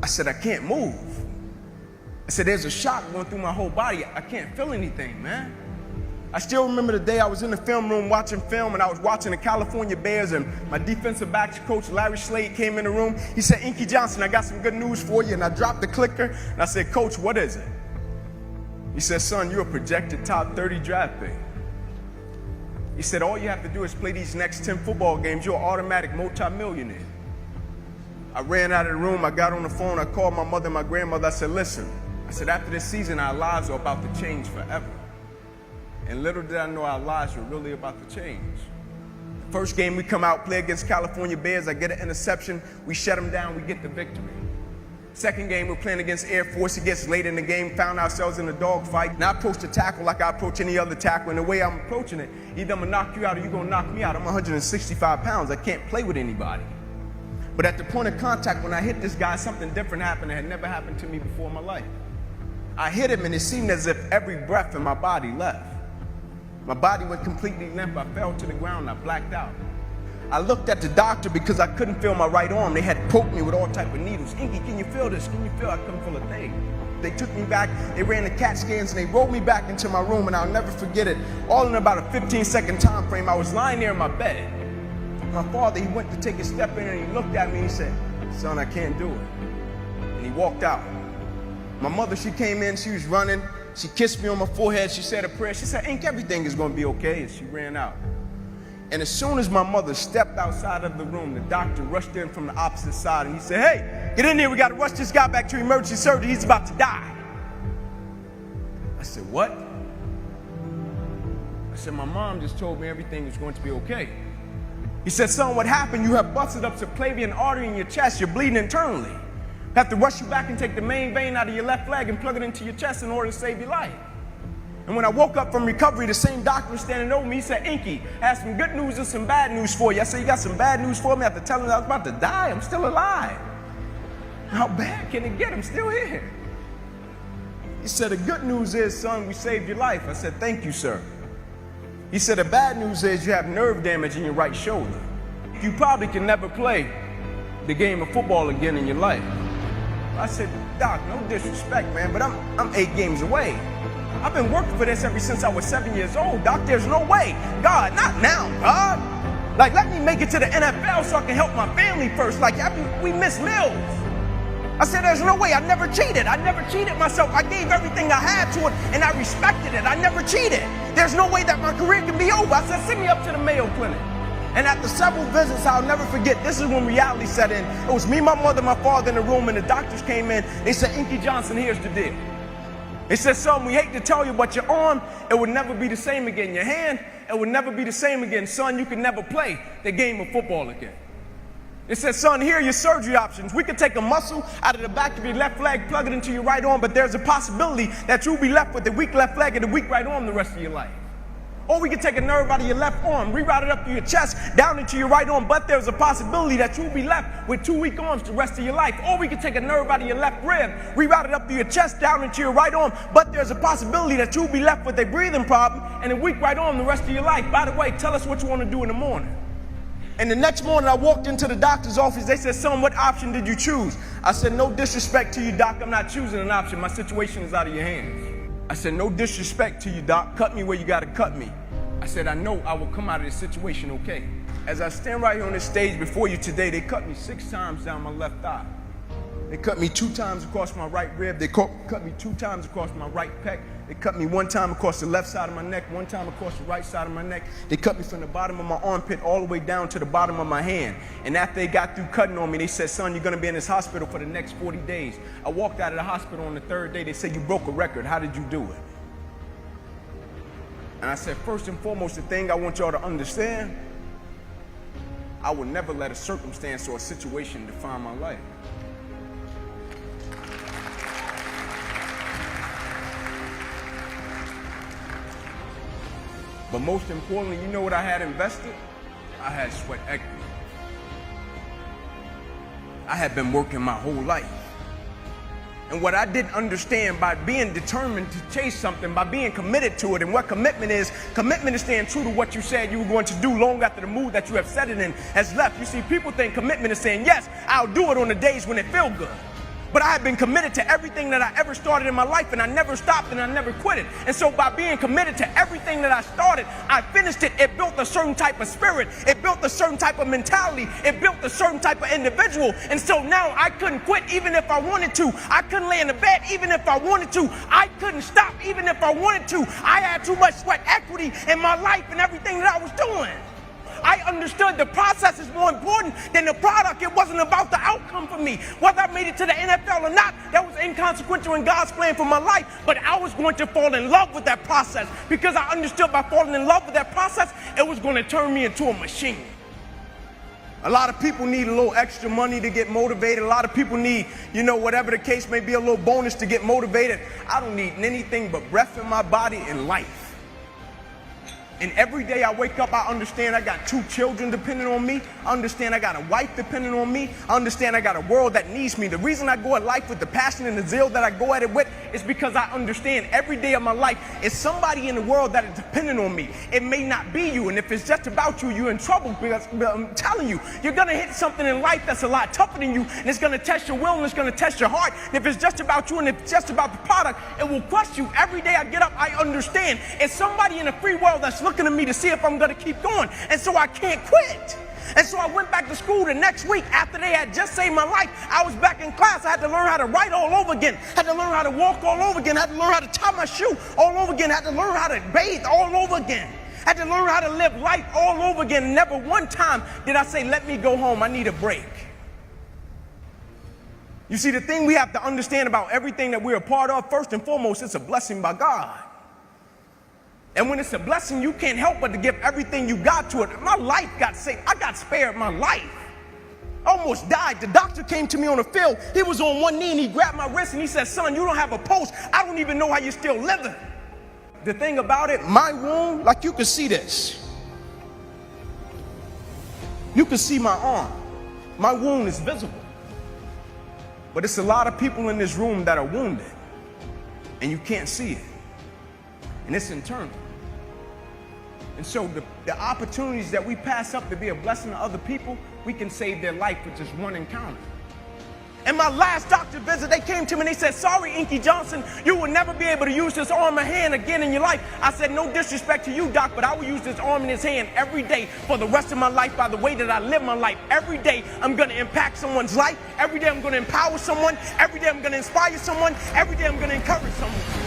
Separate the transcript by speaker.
Speaker 1: I said, I can't move. I said, there's a shock going through my whole body. I can't feel anything, man. I still remember the day I was in the film room watching film, and I was watching the California Bears, and my defensive backs coach, Larry Slade, came in the room. He said, Inky Johnson, I got some good news for you. And I dropped the clicker, and I said, Coach, what is it? He said, son, you're a projected top 30 draft pick. He said, all you have to do is play these next 10 football games. You're an automatic multimillionaire. I ran out of the room. I got on the phone. I called my mother and my grandmother. I said, listen, I said, after this season, our lives are about to change forever. And little did I know our lives were really about to change. The first game we come out, play against California Bears. I get an interception. We shut them down. We get the victory. Second game, we're playing against Air Force. It gets late in the game, found ourselves in a dogfight. And I approach the tackle like I approach any other tackle. And the way I'm approaching it, either I'm going to knock you out or you're going to knock me out. I'm 165 pounds. I can't play with anybody. But at the point of contact, when I hit this guy, something different happened that had never happened to me before in my life. I hit him, and it seemed as if every breath in my body left. My body went completely limp. I fell to the ground. I blacked out. I looked at the doctor because I couldn't feel my right arm. They had poked me with all type of needles. Inky, can you feel this? Can you feel? I couldn't feel a thing. They took me back. They ran the CAT scans, and they rolled me back into my room, and I'll never forget it. All in about a 15-second time frame, I was lying there in my bed. My father, he went to take a step in, and he looked at me, and he said, son, I can't do it. And he walked out. My mother, she came in. She was running. She kissed me on my forehead. She said a prayer. She said, Ink, everything is going to be okay. And she ran out. And as soon as my mother stepped outside of the room, the doctor rushed in from the opposite side, and he said, hey, get in here. We got to rush this guy back to emergency surgery. He's about to die. I said, what? I said, my mom just told me everything is going to be okay. He said, son, what happened? You have busted up subclavian artery in your chest. You're bleeding internally. I have to rush you back and take the main vein out of your left leg and plug it into your chest in order to save your life. And when I woke up from recovery, the same doctor was standing over me. He said, Inky, I have some good news and some bad news for you. I said, you got some bad news for me? After telling him I was about to die, I'm still alive. How bad can it get? I'm still here. He said, the good news is, son, we saved your life. I said, thank you, sir. He said, the bad news is you have nerve damage in your right shoulder. You probably can never play the game of football again in your life. I said, Doc, no disrespect, man, but I'm 8 games away. I've been working for this ever since I was 7 years old, Doc. There's no way. God, not now, God. Like, let me make it to the NFL so I can help my family first. Like, we miss meals. I said, there's no way. I never cheated. I never cheated myself. I gave everything I had to it, and I respected it. I never cheated. There's no way that my career can be over. I said, send me up to the Mayo Clinic. And after several visits, I'll never forget, this is when reality set in. It was me, my mother, my father in the room, and the doctors came in. They said, Inky Johnson, here's the deal. They said, son, we hate to tell you, but your arm, it would never be the same again. Your hand, it would never be the same again. Son, you can never play the game of football again. They said, son, here are your surgery options. We could take a muscle out of the back of your left leg, plug it into your right arm, but there's a possibility that you'll be left with a weak left leg and a weak right arm the rest of your life. Or we can take a nerve out of your left arm, reroute it up to your chest, down into your right arm, but there's a possibility that you'll be left with 2 weak arms the rest of your life. Or we can take a nerve out of your left rib, reroute it up to your chest, down into your right arm, but there's a possibility that you'll be left with a breathing problem and a weak right arm the rest of your life. By the way, tell us what you want to do in the morning. And the next morning I walked into the doctor's office. They said, son, what option did you choose? I said, no disrespect to you, doc. I'm not choosing an option. My situation is out of your hands. I said, no disrespect to you, doc. Cut me where you got to cut me. I said, I know I will come out of this situation okay. As I stand right here on this stage before you today, they cut me 6 times down my left thigh. They cut me 2 times across my right rib. They cut me 2 times across my right pec. They cut me 1 time across the left side of my neck, 1 time across the right side of my neck. They cut me from the bottom of my armpit all the way down to the bottom of my hand. And after they got through cutting on me, they said, son, you're going to be in this hospital for the next 40 days. I walked out of the hospital on the 3rd day. They said, you broke a record. How did you do it? And I said, first and foremost, the thing I want y'all to understand, I will never let a circumstance or a situation define my life. But most importantly, you know what I had invested? I had sweat equity. I had been working my whole life. And what I didn't understand, by being determined to chase something, by being committed to it, and what commitment is staying true to what you said you were going to do long after the mood that you have set it in has left. You see, people think commitment is saying, yes, I'll do it on the days when it feels good. but I had been committed to everything that I ever started in my life, and I never stopped and I never quit it. And so by being committed to everything that I started, I finished it. It built a certain type of spirit. It built a certain type of mentality. It built a certain type of individual. And so now I couldn't quit even if I wanted to. I couldn't lay in the bed even if I wanted to. I couldn't stop even if I wanted to. I had too much sweat equity in my life and everything that I was doing. I understood the process is more important than the product. It wasn't about the outcome for me. Whether I made it to the NFL or not, that was inconsequential in God's plan for my life. But I was going to fall in love with that process because I understood by falling in love with that process, it was going to turn me into a machine. A lot of people need a little extra money to get motivated. A lot of people need, whatever the case may be, a little bonus to get motivated. I don't need anything but breath in my body and life. And every day I wake up, I understand I got 2 children depending on me. I understand I got a wife depending on me. I understand I got a world that needs me. The reason I go at life with the passion and the zeal that I go at it with is because I understand every day of my life is somebody in the world that is depending on me. It may not be you, and if it's just about you, you're in trouble because I'm telling you, you're going to hit something in life that's a lot tougher than you, and it's going to test your will and it's going to test your heart. And if it's just about you and if it's just about the product, it will crush you. Every day I get up, I understand it's somebody in the free world that's looking at me to see if I'm going to keep going. And so I can't quit. And so I went back to school the next week after they had just saved my life. I was back in class. I had to learn how to write all over again. I had to learn how to walk all over again. I had to learn how to tie my shoe all over again. I had to learn how to bathe all over again. I had to learn how to live life all over again. Never one time did I say, let me go home. I need a break. You see, the thing we have to understand about everything that we're a part of, first and foremost, it's a blessing by God. And when it's a blessing, you can't help but to give everything you got to it. My life got saved. I got spared my life. I almost died. The doctor came to me on the field. He was on one knee and he grabbed my wrist and he said, son, you don't have a pulse. I don't even know how you're still living. The thing about it, my wound, like you can see this. You can see my arm. My wound is visible. But it's a lot of people in this room that are wounded and you can't see it. And it's internal. And so the opportunities that we pass up to be a blessing to other people, we can save their life with just one encounter. In my last doctor visit, they came to me and they said, sorry, Inky Johnson, you will never be able to use this arm or hand again in your life. I said, no disrespect to you, doc, but I will use this arm and this hand every day for the rest of my life by the way that I live my life. Every day, I'm going to impact someone's life. Every day, I'm going to empower someone. Every day, I'm going to inspire someone. Every day, I'm going to encourage someone.